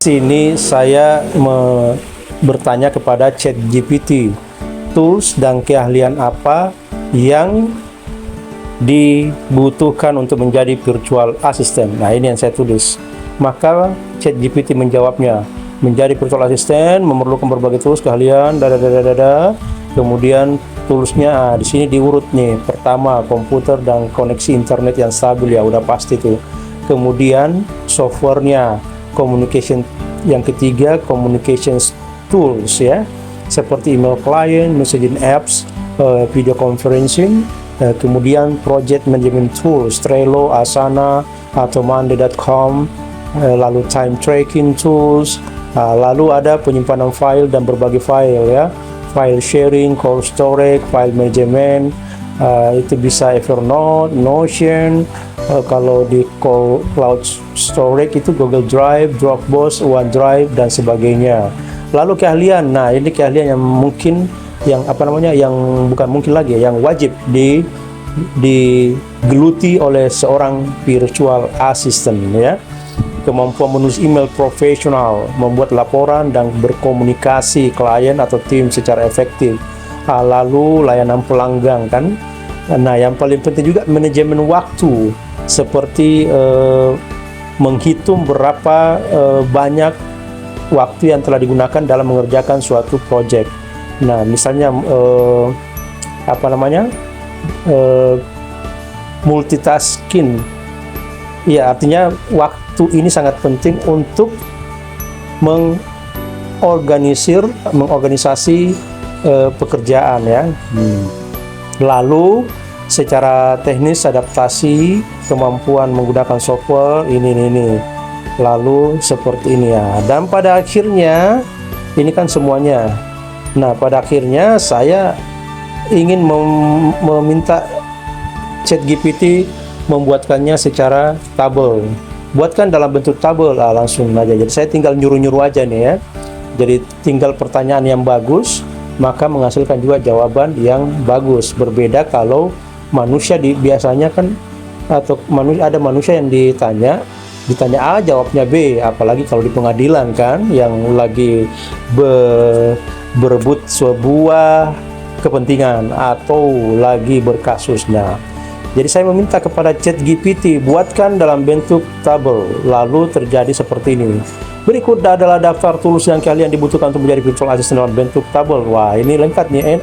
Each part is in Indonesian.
Sini saya bertanya kepada ChatGPT, tools dan keahlian apa yang dibutuhkan untuk menjadi virtual assistant. Nah, ini yang saya tulis. Maka ChatGPT menjawabnya, menjadi virtual assistant memerlukan berbagai tools, keahlian, kemudian toolsnya di sini diurut nih. Pertama, komputer dan koneksi internet yang stabil, ya udah pasti tuh. Kemudian softwarenya, communication, yang ketiga communication tools ya, seperti email client, messaging apps, video conferencing, kemudian project management tools, Trello, Asana, atau Monday.com, lalu time tracking tools, lalu ada penyimpanan file dan berbagai file ya, file sharing, cold storage, file management, itu bisa Evernote, Notion, kalau di cloud storage itu Google Drive, Dropbox, OneDrive dan sebagainya. Lalu keahlian, nah ini keahlian yang mungkin, yang yang bukan mungkin lagi, yang wajib digeluti oleh seorang virtual assistant ya. Kemampuan menulis email profesional, membuat laporan dan berkomunikasi klien atau tim secara efektif. Lalu layanan pelanggan kan. Nah, yang paling penting juga manajemen waktu, seperti menghitung berapa banyak waktu yang telah digunakan dalam mengerjakan suatu project. Nah, misalnya multitasking. Ya, artinya waktu ini sangat penting untuk mengorganisasi pekerjaan ya. Lalu secara teknis adaptasi, kemampuan menggunakan software ini. Lalu seperti ini ya. Dan pada akhirnya ini kan semuanya. Nah, pada akhirnya saya ingin meminta ChatGPT membuatkannya secara tabel. Buatkan dalam bentuk tabel, langsung aja. Jadi saya tinggal nyuruh-nyuruh aja nih ya. Jadi tinggal pertanyaan yang bagus, maka menghasilkan juga jawaban yang bagus. Berbeda kalau manusia biasanya kan, atau ada manusia yang ditanya A jawabnya B, apalagi kalau di pengadilan kan, yang lagi berebut sebuah kepentingan atau lagi berkasusnya. Jadi saya meminta kepada ChatGPT, buatkan dalam bentuk tabel, lalu terjadi seperti ini. Berikut adalah daftar tools yang kalian dibutuhkan untuk menjadi virtual assistant dalam bentuk tabel. Wah, ini lengkap nih,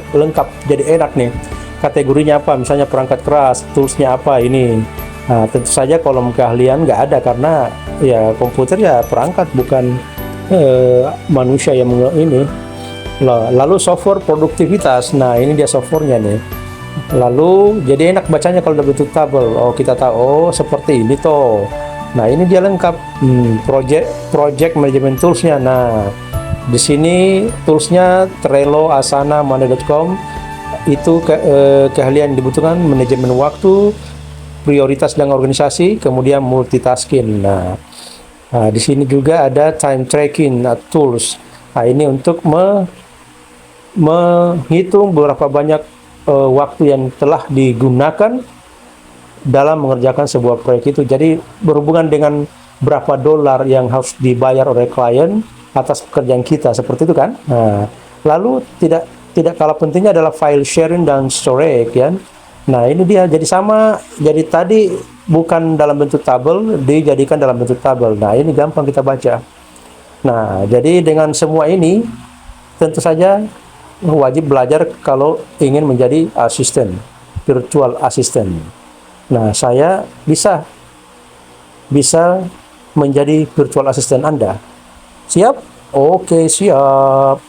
jadi enak nih. Kategorinya apa? Misalnya perangkat keras, toolsnya apa ini. Nah, tentu saja kolom keahlian nggak ada, karena ya komputer ya perangkat, bukan manusia yang ini. Lalu software produktivitas. Nah, ini dia softwarenya nih. Lalu jadi enak bacanya kalau udah bentuk tabel. Oh, kita tahu, oh seperti ini toh. Nah, ini dia lengkap. Project management toolsnya. Nah, di sini toolsnya Trello, Asana, Monday.com. Itu keahlian dibutuhkan: manajemen waktu, prioritas dan organisasi, kemudian multitasking. Nah, di sini juga ada time tracking tools. Nah, ini untuk menghitung berapa banyak waktu yang telah digunakan dalam mengerjakan sebuah proyek itu. Jadi berhubungan dengan berapa dolar yang harus dibayar oleh klien atas pekerjaan kita, seperti itu kan. Nah, lalu tidak kalah pentingnya adalah file sharing dan storage ya. Nah, ini dia, jadi sama, jadi tadi bukan dalam bentuk tabel, dijadikan dalam bentuk tabel. Nah, ini gampang kita baca. Nah, jadi dengan semua ini tentu saja wajib belajar kalau ingin menjadi virtual assistant. Nah, saya bisa menjadi virtual assistant Anda. Siap? Oke, siap.